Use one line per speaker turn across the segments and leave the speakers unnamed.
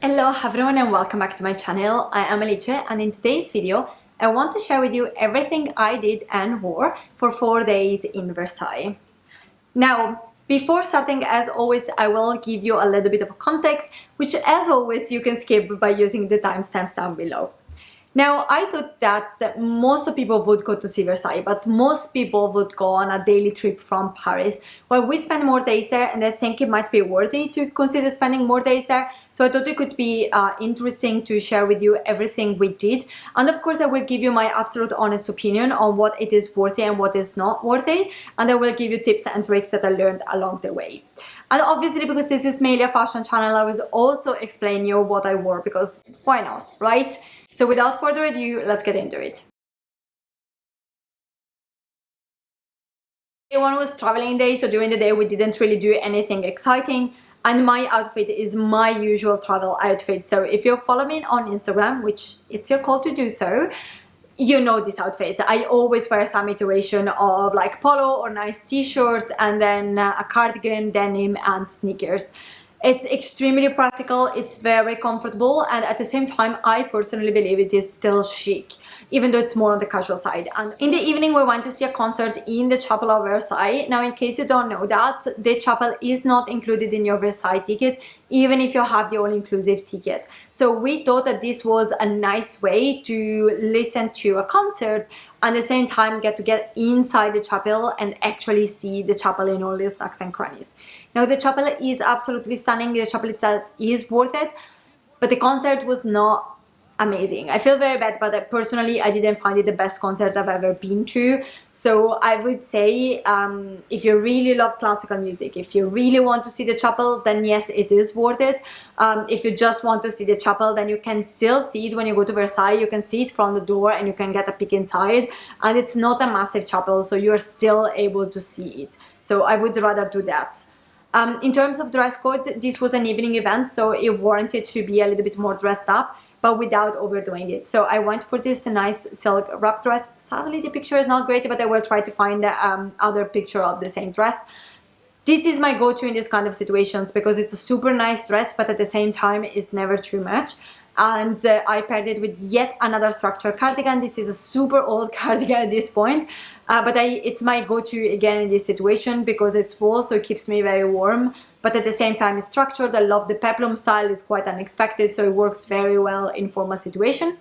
Hello everyone and welcome back to my channel. I am Alice and in today's video I want to share with you everything I did and wore for 4 days in Versailles. Now, before starting, as always, I will give you a little bit of context, which as always you can skip by using the timestamps down below. Now, I thought that most people would go to see Versailles, but most people would go on a daily trip from Paris. Well, we spend more days there, and I think it might be worthy to consider spending more days there. So I thought it could be interesting to share with you everything we did. And of course, I will give you my absolute honest opinion on what it is worthy and what is not worthy. And I will give you tips and tricks that I learned along the way. And obviously, because this is mainly a fashion channel, I will also explain you what I wore, because why not, right? So without further ado, let's get into it. Day one was traveling day, so during the day we didn't really do anything exciting. And my outfit is my usual travel outfit. So if you follow me on Instagram, which it's your call to do so, you know this outfit. I always wear some iteration of like polo or nice t-shirt and then a cardigan, denim and sneakers. It's extremely practical, it's very comfortable, and at the same time I personally believe it is still chic, even though it's more on the casual side. And in the evening we went to see a concert in the Chapel of Versailles. Now, in case you don't know that, the chapel is not included in your Versailles ticket, even if you have the all-inclusive ticket. So we thought that this was a nice way to listen to a concert and at the same time get inside the chapel and actually see the chapel in all its nooks and crannies. Now, the chapel is absolutely stunning, the chapel itself is worth it, but the concert was not amazing. I feel very bad, but personally I didn't find it the best concert I've ever been to. So I would say if you really love classical music, if you really want to see the chapel, then yes, it is worth it. If you just want to see the chapel, then you can still see it when you go to Versailles. You can see it from the door and you can get a peek inside, and it's not a massive chapel, so you're still able to see it. So I would rather do that. In terms of dress code, this was an evening event, so it warranted to be a little bit more dressed up, but without overdoing it. So I went for this nice silk wrap dress. Sadly, the picture is not great, but I will try to find other picture of the same dress. This is my go-to in this kind of situations because it's a super nice dress, but at the same time it's never too much. And I paired it with yet another structured cardigan. This is a super old cardigan at this point, but it's my go-to again in this situation because it also keeps me very warm, but at the same time it's structured. I love the peplum style, it's quite unexpected, so it works very well in formal situation.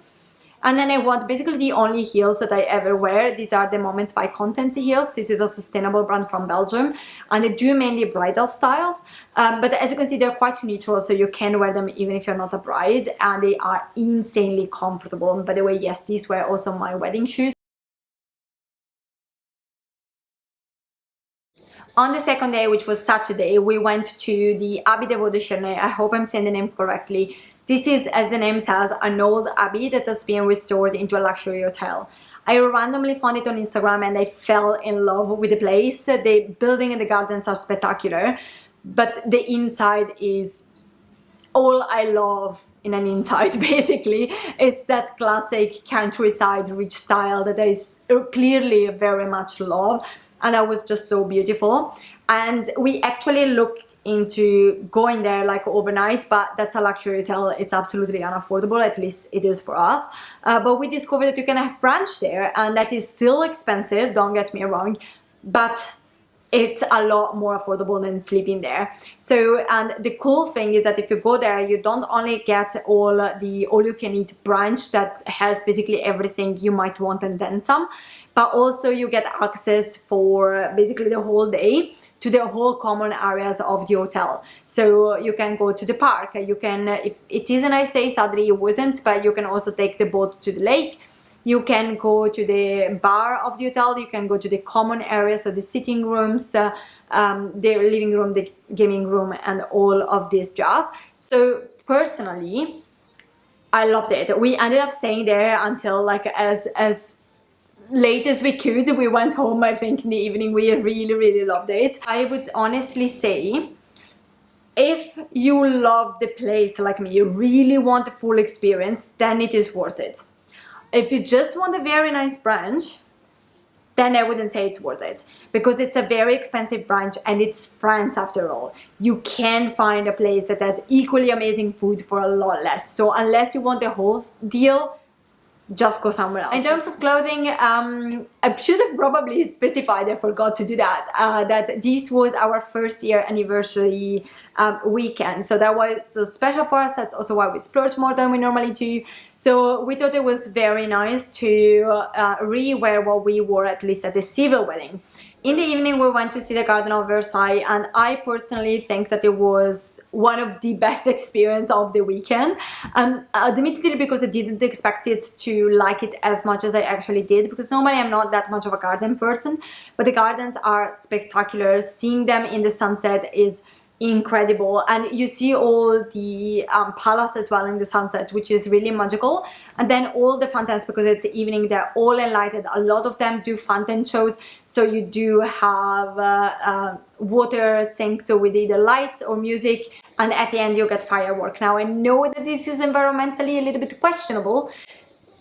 And then I want basically the only heels that I ever wear. These are the Moments by Contency heels. This is a sustainable brand from Belgium, and they do mainly bridal styles. But as you can see, they're quite neutral, so you can wear them even if you're not a bride, and they are insanely comfortable. And by the way, yes, these were also my wedding shoes. On the second day, which was Saturday, we went to the Abbey de I hope I'm saying the name correctly. This is, as the name says, an old abbey that has been restored into a luxury hotel. I randomly found it on Instagram and I fell in love with the place. The building and the gardens are spectacular, but the inside is all I love in an inside, basically. It's that classic countryside rich style that I clearly very much love, and that was just so beautiful. And we actually looked into going there like overnight, but that's a luxury hotel, it's absolutely unaffordable, at least it is for us. But we discovered that you can have brunch there, and that is still expensive, don't get me wrong, but it's a lot more affordable than sleeping there. So, and the cool thing is that if you go there, you don't only get all you can eat brunch that has basically everything you might want and then some, but also you get access for basically the whole day to the whole common areas of the hotel. So you can go to the park, you can, if it is a nice day, sadly it wasn't, but you can also take the boat to the lake. You can go to the bar of the hotel, you can go to the common areas, so the sitting rooms, the living room, the gaming room, and all of this jazz. So personally, I loved it. We ended up staying there until like as late as we could. We went home, I think, in the evening. We really loved it. I would honestly say, if you love the place like me, you really want the full experience, then it is worth it. If you just want a very nice brunch, then I wouldn't say it's worth it, because it's a very expensive brunch and it's France after all. You can find a place that has equally amazing food for a lot less. So unless you want the whole deal, just go somewhere else. In terms of clothing, I should have probably specified, I forgot to do that, that this was our first year anniversary weekend. So that was so special for us. That's also why we splurged more than we normally do. So we thought it was very nice to re-wear what we wore at least at the civil wedding. In the evening, we went to see the Garden of Versailles, and I personally think that it was one of the best experiences of the weekend. Admittedly, because I didn't expect it to like it as much as I actually did, because normally I'm not that much of a garden person, but the gardens are spectacular. Seeing them in the sunset is incredible, and you see all the palace as well in the sunset, which is really magical. And then all the fountains, because it's evening, they're all enlightened. A lot of them do fountain shows, so you do have water synced with either lights or music, and at the end you get firework. Now I know that this is environmentally a little bit questionable,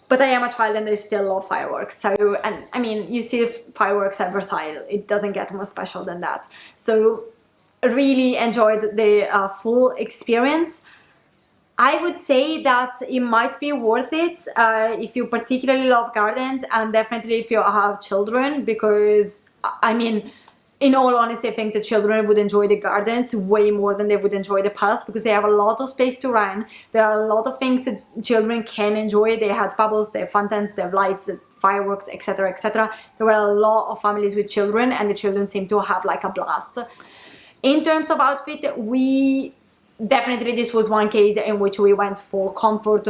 but I am a child and I still love fireworks. So, and I mean, you see fireworks at Versailles, it doesn't get more special than that. So really enjoyed the full experience. I would say that it might be worth it if you particularly love gardens, and definitely if you have children, because I mean, in all honesty, I think the children would enjoy the gardens way more than they would enjoy the palace, because they have a lot of space to run. There are a lot of things that children can enjoy. They have bubbles, they have fountains, they have lights, fireworks, etc., etc. There were a lot of families with children, and the children seem to have like a blast. In terms of outfit, this was one case in which we went for comfort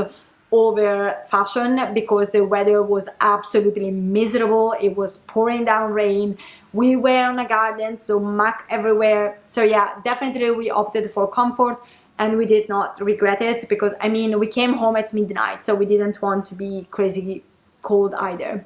over fashion, because the weather was absolutely miserable. It was pouring down rain. We were on a garden, so muck everywhere. So yeah, definitely we opted for comfort, and we did not regret it, because I mean, we came home at midnight, so we didn't want to be crazy cold either.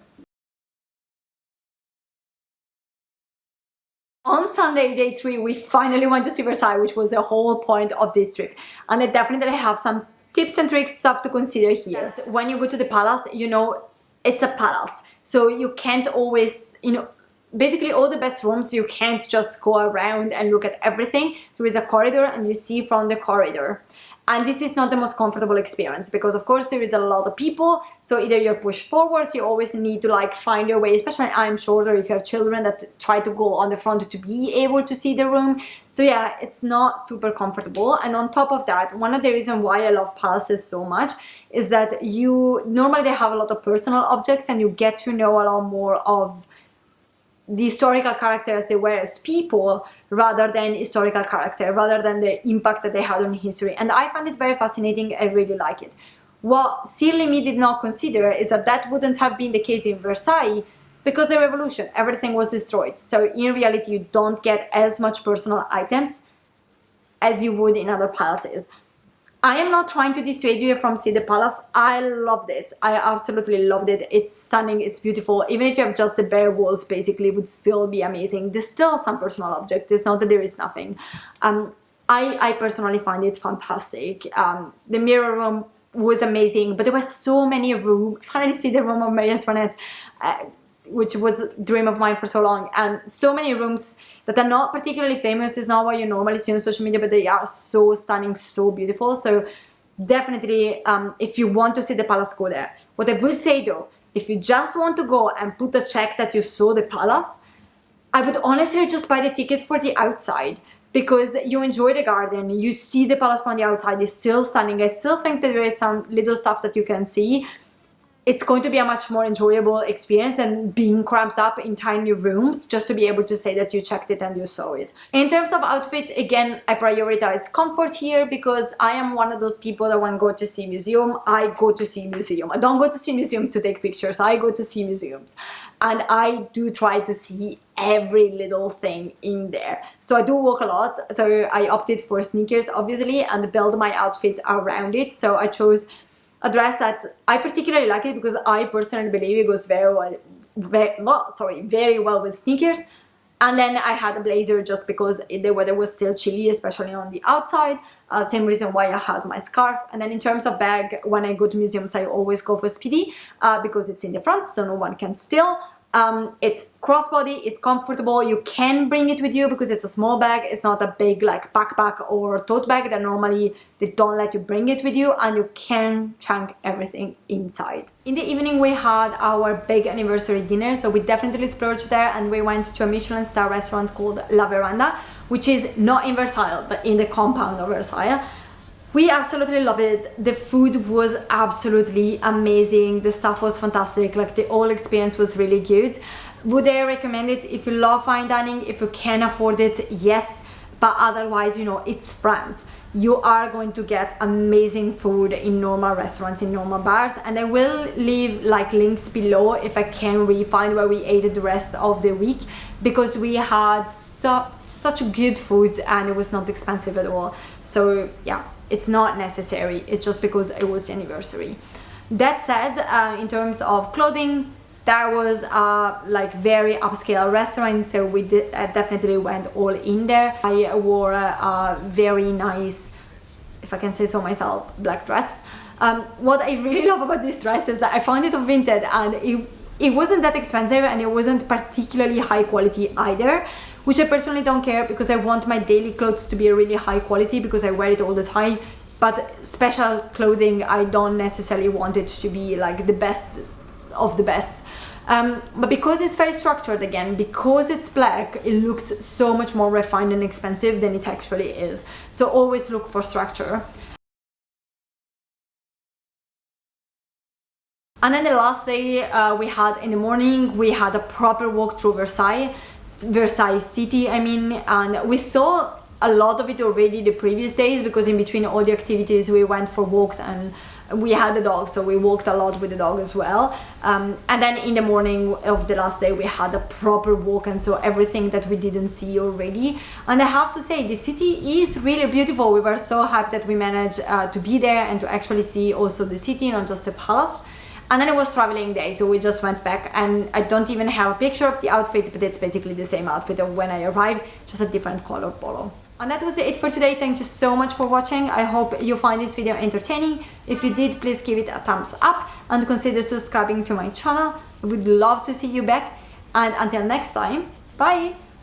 On Sunday, day 3, we finally went to see Versailles, which was the whole point of this trip. And I definitely have some tips and tricks stuff to consider here. When you go to the palace, you know, it's a palace. So you can't always, you know, basically all the best rooms, you can't just go around and look at everything. There is a corridor and you see from the corridor. And this is not the most comfortable experience, because of course there is a lot of people, so either you're pushed forwards, you always need to like find your way, especially I'm shorter, if you have children that try to go on the front to be able to see the room. So yeah, it's not super comfortable. And on top of that, one of the reasons why I love palaces so much is that you normally they have a lot of personal objects, and you get to know a lot more of the historical characters they were as people, rather than historical character, rather than the impact that they had on history. And I find it very fascinating. I really like it. What silly me did not consider is that that wouldn't have been the case in Versailles, because the revolution, everything was destroyed. So in reality, you don't get as much personal items as you would in other palaces. I am not trying to dissuade you from seeing the palace. I loved it. I absolutely loved it. It's stunning. It's beautiful. Even if you have just the bare walls, basically, it would still be amazing. There's still some personal objects. It's not that there is nothing. I personally find it fantastic. The mirror room was amazing, but there were so many rooms. Finally see the room of Marie Antoinette, which was a dream of mine for so long, and so many rooms that are not particularly famous. Is not what you normally see on social media, but they are so stunning, so beautiful. So definitely, if you want to see the palace, go there. What I would say though, if you just want to go and put a check that you saw the palace, I would honestly just buy the ticket for the outside, because you enjoy the garden, you see the palace from the outside, it's still stunning. I still think that there is some little stuff that you can see. It's going to be a much more enjoyable experience than being cramped up in tiny rooms, just to be able to say that you checked it and you saw it. In terms of outfit, again, I prioritize comfort here, because I am one of those people that when I go to see museum, I go to see museum. I don't go to see museum to take pictures, I go to see museums. And I do try to see every little thing in there. So I do walk a lot, so I opted for sneakers, obviously, and build my outfit around it. So I chose a dress that I particularly like it, because I personally believe it goes very well with sneakers. And then I had a blazer just because the weather was still chilly, especially on the outside. Same reason why I had my scarf. And then in terms of bag, when I go to museums, I always go for Speedy, because it's in the front, so no one can steal. It's crossbody, it's comfortable, you can bring it with you because it's a small bag, it's not a big like backpack or tote bag that normally they don't let you bring it with you, and you can chunk everything inside. In the evening we had our big anniversary dinner, so we definitely splurged there, and we went to a Michelin star restaurant called La Veranda, which is not in Versailles but in the compound of Versailles. We absolutely loved it. The food was absolutely amazing. The stuff was fantastic. Like the whole experience was really good. Would I recommend it if you love fine dining? If you can afford it, yes. But otherwise, you know, it's France. You are going to get amazing food in normal restaurants, in normal bars. And I will leave like links below if I can re-find where we ate the rest of the week, because we had such good food and it was not expensive at all. So yeah, it's not necessary, it's just because it was the anniversary. That said, in terms of clothing, that was a like very upscale restaurant, so we definitely went all in there. I wore a very nice, if I can say so myself, black dress. What I really love about this dress is that I found it on Vinted, and it wasn't that expensive and it wasn't particularly high quality either, which I personally don't care, because I want my daily clothes to be really high quality because I wear it all the time. But special clothing, I don't necessarily want it to be like the best of the best. But because it's very structured, again, because it's black, it looks so much more refined and expensive than it actually is. So always look for structure. And then the last day we had in the morning, we had a proper walk through Versailles city, I mean, and we saw a lot of it already the previous days, because in between all the activities we went for walks, and we had the dog, so we walked a lot with the dog as well. And then in the morning of the last day we had a proper walk, and so everything that we didn't see already. And I have to say, the city is really beautiful. We were so happy that we managed to be there and to actually see also the city, not just the palace. And then it was traveling day, so we just went back, and I don't even have a picture of the outfit, but it's basically the same outfit of when I arrived, just a different color polo. And that was it for today. Thank you so much for watching. I hope you find this video entertaining. If you did, please give it a thumbs up and consider subscribing to my channel. I would love to see you back, and until next time, bye!